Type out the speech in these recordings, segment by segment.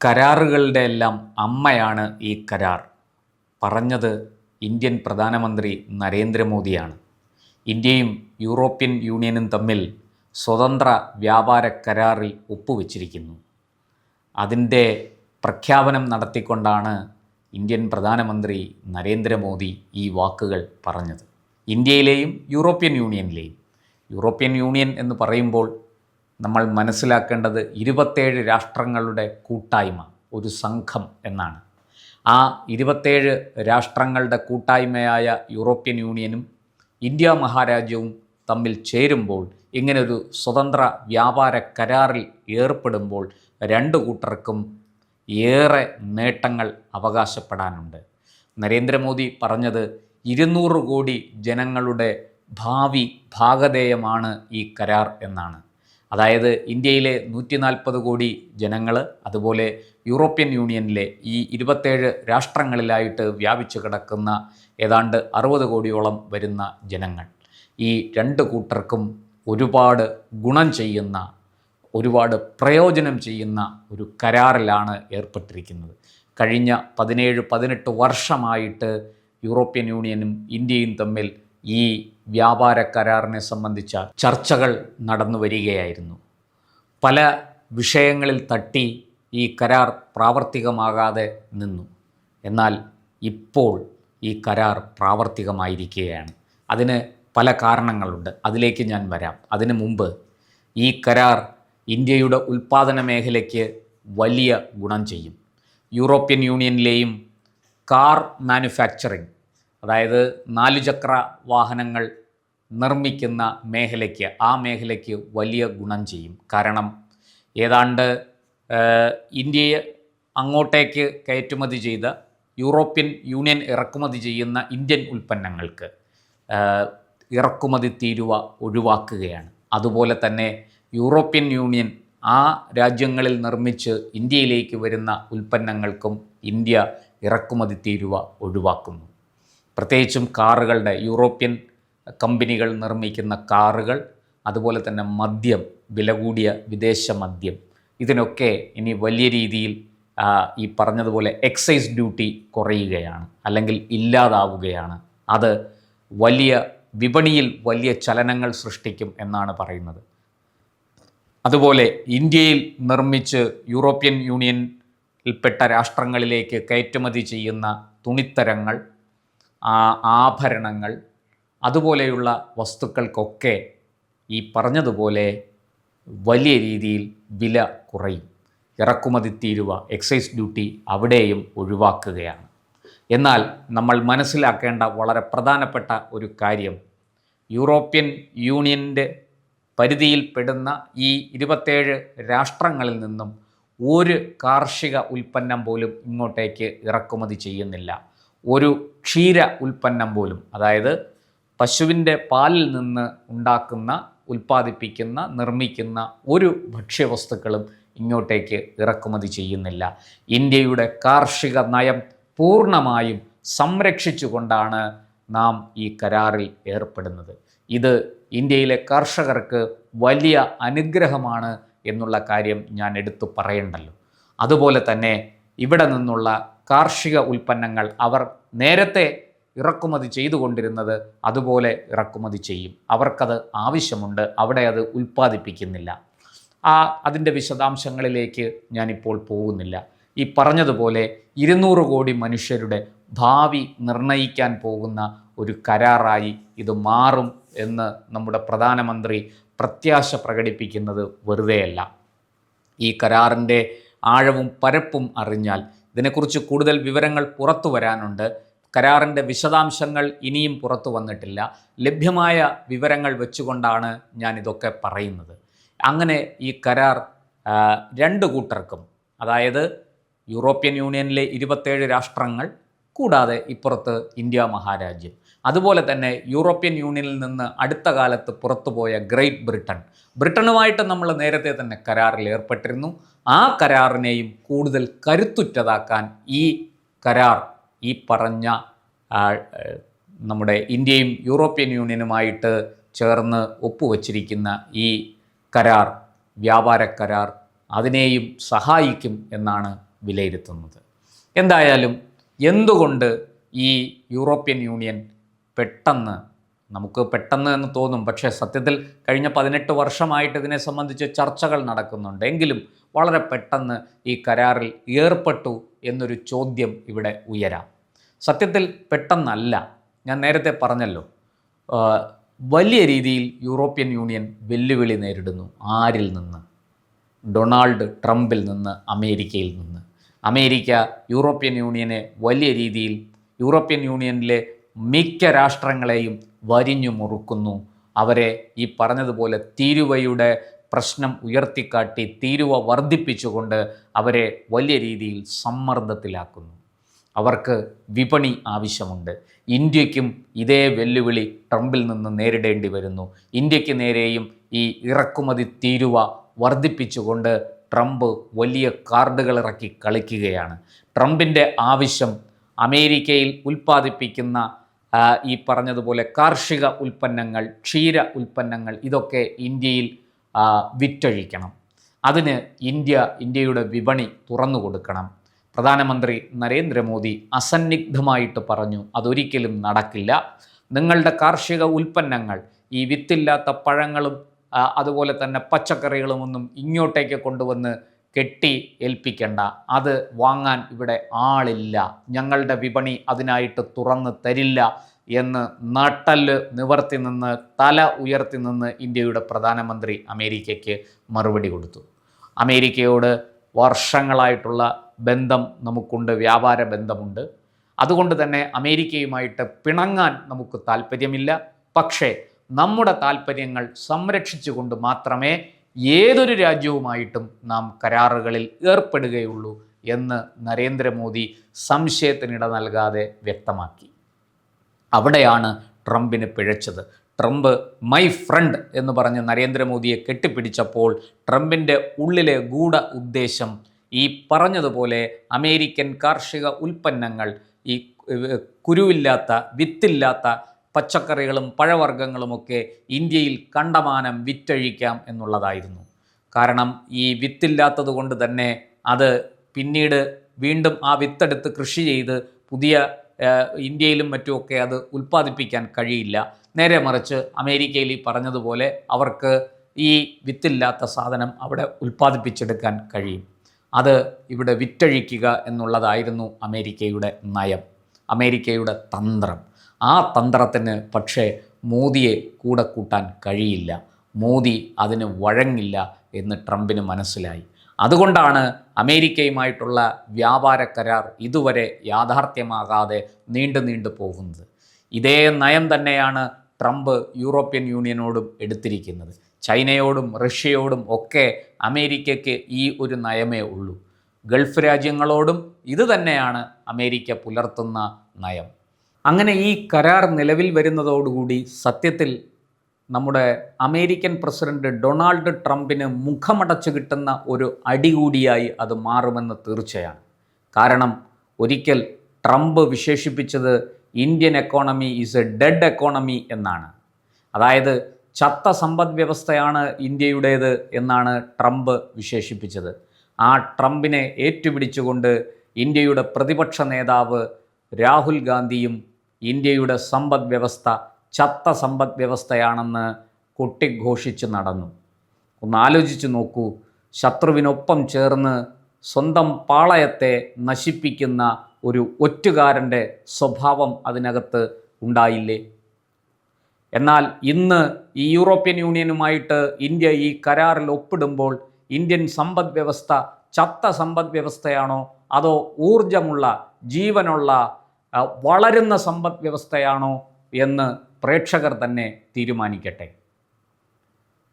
കരാറുകളുടെ എല്ലാം അമ്മയാണ് ഈ കരാർ. പറഞ്ഞത് ഇന്ത്യൻ പ്രധാനമന്ത്രി നരേന്ദ്രമോദിയാണ്. ഇന്ത്യയും യൂറോപ്യൻ യൂണിയനും തമ്മിൽ സ്വതന്ത്ര വ്യാപാര കരാറിൽ ഒപ്പുവെച്ചിരിക്കുന്നു. അതിൻ്റെ പ്രഖ്യാപനം നടത്തിക്കൊണ്ടാണ് ഇന്ത്യൻ പ്രധാനമന്ത്രി നരേന്ദ്രമോദി ഈ വാക്കുകൾ പറഞ്ഞത്. ഇന്ത്യയിലെയും യൂറോപ്യൻ യൂണിയൻ എന്ന് പറയുമ്പോൾ നമ്മൾ മനസ്സിലാക്കേണ്ടത് 27 രാഷ്ട്രങ്ങളുടെ കൂട്ടായ്മ, ഒരു സംഘം എന്നാണ്. ആ 27 രാഷ്ട്രങ്ങളുടെ കൂട്ടായ്മയായ യൂറോപ്യൻ യൂണിയനും ഇന്ത്യ മഹാരാജ്യവും തമ്മിൽ ചേരുമ്പോൾ, ഇങ്ങനൊരു സ്വതന്ത്ര വ്യാപാര കരാറിൽ ഏർപ്പെടുമ്പോൾ രണ്ട് കൂട്ടർക്കും ഏറെ നേട്ടങ്ങൾ അവകാശപ്പെടാനുണ്ട്. നരേന്ദ്രമോദി പറഞ്ഞത് 200 കോടി ജനങ്ങളുടെ ഭാവി ഭാഗധേയമാണ് ഈ കരാർ എന്നാണ്. അതായത് ഇന്ത്യയിലെ 140 കോടി ജനങ്ങൾ, അതുപോലെ യൂറോപ്യൻ യൂണിയനിലെ ഈ 27 രാഷ്ട്രങ്ങളിലായിട്ട് വ്യാപിച്ചു കിടക്കുന്ന ഏതാണ്ട് 60 കോടിയോളം വരുന്ന ജനങ്ങൾ, ഈ രണ്ട് കൂട്ടർക്കും ഒരുപാട് ഗുണം ചെയ്യുന്ന, ഒരുപാട് പ്രയോജനം ചെയ്യുന്ന ഒരു കരാറിലാണ് ഏർപ്പെട്ടിരിക്കുന്നത്. കഴിഞ്ഞ 17-18 വർഷമായിട്ട് യൂറോപ്യൻ യൂണിയനും ഇന്ത്യയും തമ്മിൽ ഈ വ്യാപാര കരാറിനെ സംബന്ധിച്ച ചർച്ചകൾ നടന്നു വരികയായിരുന്നു. പല വിഷയങ്ങളിൽ തട്ടി ഈ കരാർ പ്രാവർത്തികമാകാതെ നിന്നു. എന്നാൽ ഇപ്പോൾ ഈ കരാർ പ്രാവർത്തികമായിരിക്കുകയാണ്. അതിന് പല കാരണങ്ങളുണ്ട്, അതിലേക്ക് ഞാൻ വരാം. അതിനു മുമ്പ് ഈ കരാർ ഇന്ത്യയുടെ ഉൽപ്പാദന മേഖലയ്ക്ക് വലിയ ഗുണം ചെയ്യും. യൂറോപ്യൻ യൂണിയനിലെയും കാർ മാനുഫാക്ചറിങ്, അതായത് 4 ചക്ര വാഹനങ്ങൾ നിർമ്മിക്കുന്ന മേഖലയ്ക്ക് വലിയ ഗുണം ചെയ്യും. കാരണം ഏതാണ്ട് ഇന്ത്യയെ അങ്ങോട്ടേക്ക് കയറ്റുമതി ചെയ്ത യൂറോപ്യൻ യൂണിയൻ ഇറക്കുമതി ചെയ്യുന്ന ഇന്ത്യൻ ഉൽപ്പന്നങ്ങൾക്ക് ഇറക്കുമതി തീരുവ ഒഴിവാക്കുകയാണ്. അതുപോലെ തന്നെ യൂറോപ്യൻ യൂണിയൻ ആ രാജ്യങ്ങളിൽ നിർമ്മിച്ച് ഇന്ത്യയിലേക്ക് വരുന്ന ഉൽപ്പന്നങ്ങൾക്കും ഇന്ത്യ ഇറക്കുമതി തീരുവ ഒഴിവാക്കുന്നു. പ്രത്യേകിച്ചും കാറുകളുടെ, യൂറോപ്യൻ കമ്പനികൾ നിർമ്മിക്കുന്ന കാറുകൾ, അതുപോലെ തന്നെ മദ്യം, വില കൂടിയ വിദേശ മദ്യം, ഇതിനൊക്കെ ഇനി വലിയ രീതിയിൽ ഈ പറഞ്ഞതുപോലെ എക്സൈസ് ഡ്യൂട്ടി കുറയുകയാണ്, അല്ലെങ്കിൽ ഇല്ലാതാവുകയാണ്. അത് വലിയ വിപണിയിൽ വലിയ ചലനങ്ങൾ സൃഷ്ടിക്കും എന്നാണ് പറയുന്നത്. അതുപോലെ ഇന്ത്യയിൽ നിർമ്മിച്ച് യൂറോപ്യൻ യൂണിയനിൽപ്പെട്ട രാഷ്ട്രങ്ങളിലേക്ക് കയറ്റുമതി ചെയ്യുന്ന തുണിത്തരങ്ങൾ, ആഭരണങ്ങൾ, അതുപോലെയുള്ള വസ്തുക്കൾക്കൊക്കെ ഈ പറഞ്ഞതുപോലെ വലിയ രീതിയിൽ വില കുറയും. ഇറക്കുമതി തീരുവ, എക്സൈസ് ഡ്യൂട്ടി അവിടെയും ഒഴിവാക്കുകയാണ്. എന്നാൽ നമ്മൾ മനസ്സിലാക്കേണ്ട വളരെ പ്രധാനപ്പെട്ട ഒരു കാര്യം, യൂറോപ്യൻ യൂണിയൻ്റെ പരിധിയിൽപ്പെടുന്ന ഈ 27 രാഷ്ട്രങ്ങളിൽ നിന്നും ഒരു കാർഷിക ഉൽപ്പന്നം പോലും ഇങ്ങോട്ടേക്ക് ഇറക്കുമതി ചെയ്യുന്നില്ല. ഒരു ക്ഷീര ഉൽപ്പന്നം പോലും, അതായത് പശുവിൻ്റെ പാലിൽ നിന്ന് ഉൽപ്പാദിപ്പിക്കുന്ന, നിർമ്മിക്കുന്ന ഒരു ഭക്ഷ്യവസ്തുക്കളും ഇങ്ങോട്ടേക്ക് ഇറക്കുമതി ചെയ്യുന്നില്ല. ഇന്ത്യയുടെ കാർഷിക നയം പൂർണ്ണമായും സംരക്ഷിച്ചുകൊണ്ടാണ് നാം ഈ കരാറിൽ ഏർപ്പെടുന്നത്. ഇത് ഇന്ത്യയിലെ കർഷകർക്ക് വലിയ അനുഗ്രഹമാണ് എന്നുള്ള കാര്യം ഞാൻ എടുത്തു പറയണ്ടല്ലോ. അതുപോലെ തന്നെ ഇവിടെ നിന്നുള്ള കാർഷിക ഉൽപ്പന്നങ്ങൾ അവർ നേരത്തെ ഇറക്കുമതി ചെയ്തുകൊണ്ടിരുന്നത് അതുപോലെ ഇറക്കുമതി ചെയ്യും. അവർക്കത് ആവശ്യമുണ്ട്, അവിടെ അത് ഉൽപ്പാദിപ്പിക്കുന്നില്ല. അതിൻ്റെ വിശദാംശങ്ങളിലേക്ക് ഞാനിപ്പോൾ പോകുന്നില്ല. ഈ പറഞ്ഞതുപോലെ 200 കോടി മനുഷ്യരുടെ ഭാവി നിർണ്ണയിക്കാൻ പോകുന്ന ഒരു കരാറായി ഇത് മാറും എന്ന് നമ്മുടെ പ്രധാനമന്ത്രി പ്രത്യാശ പ്രകടിപ്പിക്കുന്നത് വെറുതെയല്ല. ഈ കരാറിൻ്റെ ആഴവും പരപ്പും അറിഞ്ഞാൽ ഇതിനെക്കുറിച്ച് കൂടുതൽ വിവരങ്ങൾ പുറത്തു വരാനുണ്ട്. കരാറിൻ്റെ വിശദാംശങ്ങൾ ഇനിയും പുറത്തു വന്നിട്ടില്ല. ലഭ്യമായ വിവരങ്ങൾ വെച്ചുകൊണ്ടാണ് ഞാനിതൊക്കെ പറയുന്നത്. അങ്ങനെ ഈ കരാർ രണ്ട് കൂട്ടർക്കും, അതായത് യൂറോപ്യൻ യൂണിയനിലെ 27 രാഷ്ട്രങ്ങൾ കൂടാതെ ഇപ്പുറത്ത് ഇന്ത്യ മഹാരാജ്യം, അതുപോലെ തന്നെ യൂറോപ്യൻ യൂണിയനിൽ നിന്ന് അടുത്ത കാലത്ത് പുറത്തുപോയ ബ്രിട്ടനുമായിട്ട് നമ്മൾ നേരത്തെ തന്നെ കരാറിൽ ഏർപ്പെട്ടിരുന്നു. ആ കരാറിനെയും കൂടുതൽ കരുത്തുറ്റതാക്കാൻ ഈ കരാർ, ഈ പറഞ്ഞ നമ്മുടെ ഇന്ത്യയും യൂറോപ്യൻ യൂണിയനുമായിട്ട് ചേർന്ന് ഒപ്പുവച്ചിരിക്കുന്ന ഈ കരാർ, വ്യാപാര കരാർ, അതിനെയും സഹായിക്കും എന്നാണ് വിലയിരുത്തുന്നത്. എന്തായാലും എന്തുകൊണ്ട് ഈ യൂറോപ്യൻ യൂണിയൻ പെട്ടെന്ന്, നമുക്ക് പെട്ടെന്ന് എന്ന് തോന്നും, പക്ഷേ സത്യത്തിൽ കഴിഞ്ഞ 18 വർഷമായിട്ട് ഇതിനെ സംബന്ധിച്ച് ചർച്ചകൾ നടക്കുന്നുണ്ട്, എങ്കിലും വളരെ പെട്ടെന്ന് ഈ കരാറിൽ ഏർപ്പെട്ടു എന്നൊരു ചോദ്യം ഇവിടെ ഉയരാം. സത്യത്തിൽ പെട്ടെന്നല്ല. ഞാൻ നേരത്തെ പറഞ്ഞല്ലോ, വലിയ രീതിയിൽ യൂറോപ്യൻ യൂണിയൻ വെല്ലുവിളി നേരിടുന്നു. ആരിൽ നിന്ന്? ഡൊണാൾഡ് ട്രംപിൽ നിന്ന്, അമേരിക്കയിൽ നിന്ന്. അമേരിക്ക യൂറോപ്യൻ യൂണിയനെ വലിയ രീതിയിൽ, യൂറോപ്യൻ യൂണിയനിലെ മിക്ക രാഷ്ട്രങ്ങളെയും വരിഞ്ഞു മുറുക്കുന്നു. അവരെ ഈ പറഞ്ഞതുപോലെ തീരുവയുടെ പ്രശ്നം ഉയർത്തിക്കാട്ടി തീരുവ വർദ്ധിപ്പിച്ചുകൊണ്ട് അവരെ വലിയ രീതിയിൽ സമ്മർദ്ദത്തിലാക്കുന്നു. അവർക്ക് വിപണി ആവശ്യമുണ്ട്. ഇന്ത്യക്കും ഇതേ വെല്ലുവിളി ട്രംപിൽ നിന്ന് നേരിടേണ്ടി വരുന്നു. ഇന്ത്യക്ക് നേരെയും ഈ ഇറക്കുമതി തീരുവ വർദ്ധിപ്പിച്ചുകൊണ്ട് ട്രംപ് വലിയ കാർഡുകൾ ഇറക്കി കളിക്കുകയാണ്. ട്രംപിൻ്റെ ആവശ്യം അമേരിക്കയിൽ ഉൽപ്പാദിപ്പിക്കുന്ന ഈ പറഞ്ഞതുപോലെ കാർഷിക ഉൽപ്പന്നങ്ങൾ, ക്ഷീര ഉൽപ്പന്നങ്ങൾ, ഇതൊക്കെ ഇന്ത്യയിൽ വിറ്റഴിക്കണം. അതിന് ഇന്ത്യയുടെ വിപണി തുറന്നു കൊടുക്കണം. പ്രധാനമന്ത്രി നരേന്ദ്രമോദി അസന്നിഗ്ധമായിട്ട് പറഞ്ഞു, അതൊരിക്കലും നടക്കില്ല. നിങ്ങളുടെ കാർഷിക ഉൽപ്പന്നങ്ങൾ, ഈ വിത്തില്ലാത്ത പഴങ്ങളും അതുപോലെ തന്നെ പച്ചക്കറികളുമൊന്നും ഇങ്ങോട്ടേക്ക് കൊണ്ടുവന്ന് കെട്ടി ഏൽപ്പിക്കേണ്ട. അത് വാങ്ങാൻ ഇവിടെ ആളില്ല. ഞങ്ങളുടെ വിപണി അതിനായിട്ട് തുറന്ന് തരില്ല എന്ന് നട്ടല് നിവർത്തി നിന്ന്, തല ഉയർത്തി നിന്ന് ഇന്ത്യയുടെ പ്രധാനമന്ത്രി അമേരിക്കയ്ക്ക് മറുപടി കൊടുത്തു. അമേരിക്കയോട് വർഷങ്ങളായിട്ടുള്ള ബന്ധം നമുക്കുണ്ട്, വ്യാപാര ബന്ധമുണ്ട്. അതുകൊണ്ട് തന്നെ അമേരിക്കയുമായിട്ട് പിണങ്ങാൻ നമുക്ക് താല്പര്യമില്ല. പക്ഷേ നമ്മുടെ താല്പര്യങ്ങൾ സംരക്ഷിച്ചുകൊണ്ട് മാത്രമേ ഏതൊരു രാജ്യവുമായിട്ടും നാം കരാറുകളിൽ ഏർപ്പെടുകയുള്ളൂ എന്ന് നരേന്ദ്രമോദി സംശയത്തിനിട നൽകാതെ വ്യക്തമാക്കി. അവിടെയാണ് ട്രംപിന് പിഴച്ചത്. ട്രംപ് മൈ ഫ്രണ്ട് എന്ന് പറഞ്ഞ് നരേന്ദ്രമോദിയെ കെട്ടിപ്പിടിച്ചപ്പോൾ ട്രംപിൻ്റെ ഉള്ളിലെ ഗൂഢ ഉദ്ദേശം ഈ പറഞ്ഞതുപോലെ അമേരിക്കൻ കാർഷിക ഉൽപ്പന്നങ്ങൾ, ഈ കുരുവില്ലാത്ത, വിത്തില്ലാത്ത പച്ചക്കറികളും പഴവർഗ്ഗങ്ങളുമൊക്കെ ഇന്ത്യയിൽ കണ്ടമാനം വിറ്റഴിക്കാം എന്നുള്ളതായിരുന്നു. കാരണം ഈ വിത്തില്ലാത്തത് കൊണ്ട് തന്നെ അത് പിന്നീട് വീണ്ടും ആ വിത്തെടുത്ത് കൃഷി ചെയ്ത് പുതിയ ഇന്ത്യയിലും മറ്റുമൊക്കെ അത് ഉൽപ്പാദിപ്പിക്കാൻ കഴിയില്ല. നേരെ മറിച്ച് അമേരിക്കയിൽ ഈ പറഞ്ഞതുപോലെ അവർക്ക് ഈ വിത്തില്ലാത്ത സാധനം അവിടെ ഉൽപ്പാദിപ്പിച്ചെടുക്കാൻ കഴിയും. അത് ഇവിടെ വിറ്റഴിക്കുക എന്നുള്ളതായിരുന്നു അമേരിക്കയുടെ നയം, അമേരിക്കയുടെ തന്ത്രം. ആ തന്ത്രത്തിന് പക്ഷേ മോദിയെ കൂടെ കൂട്ടാൻ കഴിയില്ല. മോദി അതിന് വഴങ്ങില്ല എന്ന് ട്രംപിന് മനസ്സിലായി. അതുകൊണ്ടാണ് അമേരിക്കയുമായിട്ടുള്ള വ്യാപാര കരാർ ഇതുവരെ യാഥാർത്ഥ്യമാകാതെ നീണ്ടു പോകുന്നത്. ഇതേ നയം തന്നെയാണ് ട്രംപ് യൂറോപ്യൻ യൂണിയനോടും എടുത്തിരിക്കുന്നത്. ചൈനയോടും റഷ്യയോടും ഒക്കെ അമേരിക്കയ്ക്ക് ഈ ഒരു നയമേ ഉള്ളൂ. ഗൾഫ് രാജ്യങ്ങളോടും ഇത് തന്നെയാണ് അമേരിക്ക പുലർത്തുന്ന നയം. അങ്ങനെ ഈ കരാർ നിലവിൽ വരുന്നതോടുകൂടി സത്യത്തിൽ നമ്മുടെ അമേരിക്കൻ പ്രസിഡന്റ് ഡൊണാൾഡ് ട്രംപിന് മുഖമടച്ചു കിട്ടുന്ന ഒരു അടി കൂടിയായി അത് മാറുമെന്ന് തീർച്ചയാണ്. കാരണം ഒരിക്കൽ ട്രംപ് വിശേഷിപ്പിച്ചത് Indian economy is A dead economy എന്നാണ്. അതായത് ചത്ത സമ്പദ് വ്യവസ്ഥയാണ് ഇന്ത്യയുടേത് എന്നാണ് ട്രംപ് വിശേഷിപ്പിച്ചത്. ആ ട്രംപിനെ ഏറ്റുപിടിച്ചുകൊണ്ട് ഇന്ത്യയുടെ പ്രതിപക്ഷ നേതാവ് രാഹുൽ ഗാന്ധിയും ഇന്ത്യയുടെ സമ്പദ് വ്യവസ്ഥ ചത്ത സമ്പദ് വ്യവസ്ഥയാണെന്ന് കൊട്ടിഘോഷിച്ച് നടന്നു. ഒന്ന് ആലോചിച്ച് നോക്കൂ, ശത്രുവിനൊപ്പം ചേർന്ന് സ്വന്തം പാളയത്തെ നശിപ്പിക്കുന്ന ഒരു ഒറ്റുകാരൻ്റെ സ്വഭാവം അതിനകത്ത് ഉണ്ടായില്ലേ? എന്നാൽ ഇന്ന് ഈ യൂറോപ്യൻ യൂണിയനുമായിട്ട് ഇന്ത്യ ഈ കരാറിൽ ഒപ്പിടുമ്പോൾ ഇന്ത്യൻ സമ്പദ് വ്യവസ്ഥ ചത്ത സമ്പദ് വ്യവസ്ഥയാണോ അതോ ഊർജമുള്ള, ജീവനുള്ള, വളരുന്ന സമ്പദ് വ്യവസ്ഥയാണോ എന്ന് പ്രേക്ഷകർ തന്നെ തീരുമാനിക്കട്ടെ.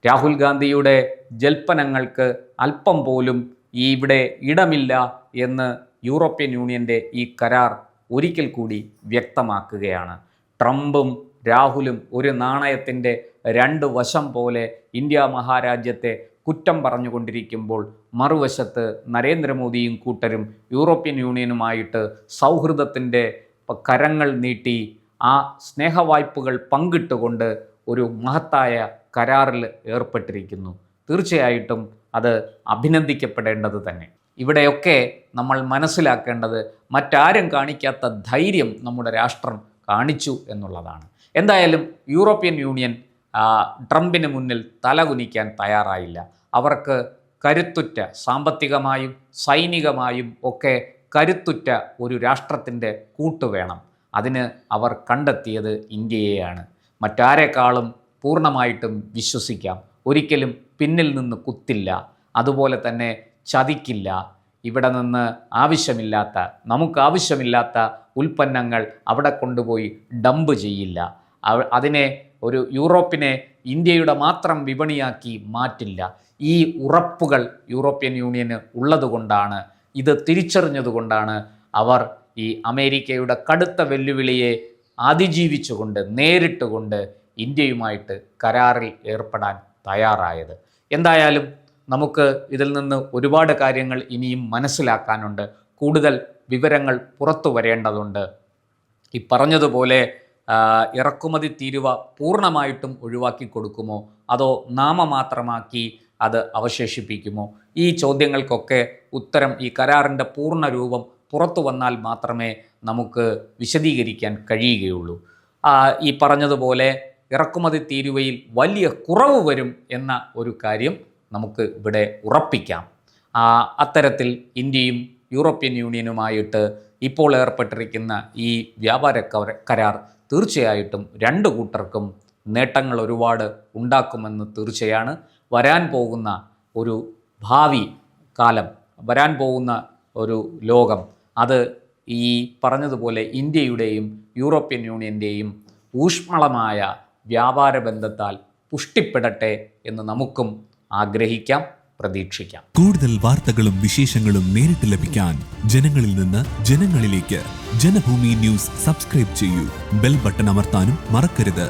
രാഹുൽ ഗാന്ധിയുടെ ജൽപ്പനങ്ങൾക്ക് അല്പം പോലും ഇവിടെ ഇടമില്ല എന്ന് യൂറോപ്യൻ യൂണിയൻ്റെ ഈ കരാർ ഒരിക്കൽ കൂടി വ്യക്തമാക്കുകയാണ്. ട്രംപും രാഹുലും ഒരു നാണയത്തിൻ്റെ രണ്ട് വശം പോലെ ഇന്ത്യ മഹാരാജ്യത്തെ കുറ്റം പറഞ്ഞുകൊണ്ടിരിക്കുമ്പോൾ മറുവശത്ത് നരേന്ദ്രമോദിയും കൂട്ടരും യൂറോപ്യൻ യൂണിയനുമായിട്ട് സൗഹൃദത്തിൻ്റെ കരങ്ങൾ നീട്ടി ആ സ്നേഹവായ്പകൾ പങ്കിട്ടുകൊണ്ട് ഒരു മഹത്തായ കരാറിൽ ഏർപ്പെട്ടിരിക്കുന്നു. തീർച്ചയായിട്ടും അത് അഭിനന്ദിക്കപ്പെടേണ്ടത് തന്നെ. ഇവിടെയൊക്കെ നമ്മൾ മനസ്സിലാക്കേണ്ടത് മറ്റാരും കാണിക്കാത്ത ധൈര്യം നമ്മുടെ രാഷ്ട്രം കാണിച്ചു എന്നുള്ളതാണ്. എന്തായാലും യൂറോപ്യൻ യൂണിയൻ ട്രംപിന് മുന്നിൽ തലകുനിക്കാൻ തയ്യാറായില്ല. അവർക്ക് കരുത്തുറ്റ സാമ്പത്തികമായും സൈനികമായും ഒക്കെ കരുത്തുറ്റ ഒരു രാഷ്ട്രത്തിൻ്റെ കൂട്ടുവേണം. അതിന് അവർ കണ്ടെത്തിയത് ഇന്ത്യയെയാണ്. മറ്റാരെക്കാളും പൂർണ്ണമായിട്ടും വിശ്വസിക്കാം. ഒരിക്കലും പിന്നിൽ നിന്ന് കുത്തില്ല, അതുപോലെ തന്നെ ചതിക്കില്ല. ഇവിടെ നിന്ന് നമുക്കാവശ്യമില്ലാത്ത ഉൽപ്പന്നങ്ങൾ അവിടെ കൊണ്ടുപോയി ഡംപ് ചെയ്യില്ല. അതിനെ ഒരു യൂറോപ്പിനെ ഇന്ത്യയുടെ മാത്രം വിപണിയാക്കി മാറ്റില്ല. ഈ ഉറപ്പുകൾ യൂറോപ്യൻ യൂണിയന് ഉള്ളതുകൊണ്ടാണ്, ഇത് തിരിച്ചറിഞ്ഞതുകൊണ്ടാണ് അവർ ഈ അമേരിക്കയുടെ കടുത്ത വെല്ലുവിളിയെ അതിജീവിച്ചുകൊണ്ട് നേരിട്ടുകൊണ്ട് ഇന്ത്യയുമായിട്ട് കരാറിൽ ഏർപ്പെടാൻ തയ്യാറായത്. എന്തായാലും നമുക്ക് ഇതിൽ നിന്ന് ഒരുപാട് കാര്യങ്ങൾ ഇനിയും മനസ്സിലാക്കാനുണ്ട്. കൂടുതൽ വിവരങ്ങൾ പുറത്തു വരേണ്ടതുണ്ട്. ഈ പറഞ്ഞതുപോലെ ഇറക്കുമതി തീരുവ പൂർണ്ണമായിട്ടും ഒഴിവാക്കി കൊടുക്കുമോ അതോ നാമമാത്രമാക്കി അത് അവശേഷിപ്പിക്കുമോ? ഈ ചോദ്യങ്ങൾക്കൊക്കെ ഉത്തരം ഈ കരാറിൻ്റെ പൂർണ്ണ രൂപം പുറത്തു വന്നാൽ മാത്രമേ നമുക്ക് വിശദീകരിക്കാൻ കഴിയുകയുള്ളൂ. ഈ പറഞ്ഞതുപോലെ ഇറക്കുമതി തീരുവയിൽ വലിയ കുറവ് വരും എന്ന ഒരു കാര്യം നമുക്ക് ഇവിടെ ഉറപ്പിക്കാം. അത്തരത്തിൽ ഇന്ത്യയും യൂറോപ്യൻ യൂണിയനുമായിട്ട് ഇപ്പോൾ ഏർപ്പെട്ടിരിക്കുന്ന ഈ വ്യാപാര കരാർ തീർച്ചയായിട്ടും രണ്ടു കൂട്ടർക്കും നേട്ടങ്ങൾ ഒരുപാട് ഉണ്ടാക്കുമെന്ന് തീർച്ചയാണ്. വരാൻ പോകുന്ന ഒരു ഭാവി കാലം, വരാൻ പോകുന്ന ഒരു ലോകം, അത് ഈ പറഞ്ഞതുപോലെ ഇന്ത്യയുടെയും യൂറോപ്യൻ യൂണിയൻ്റെയും ഊഷ്മളമായ വ്യാപാര ബന്ധത്താൽ പുഷ്ടിപ്പെടട്ടെ എന്ന് നമുക്കും ആഗ്രഹിക്കാം, പ്രതീക്ഷിക്കാം. കൂടുതൽ വാർത്തകളും വിശേഷങ്ങളും നേരിട്ട് ലഭിക്കാൻ ജനങ്ങളിൽ നിന്ന് ജനങ്ങളിലേക്ക് ജനഭൂമി ന്യൂസ് സബ്സ്ക്രൈബ് ചെയ്യൂ. ബെൽ ബട്ടൺ അമർത്താനും മറക്കരുത്.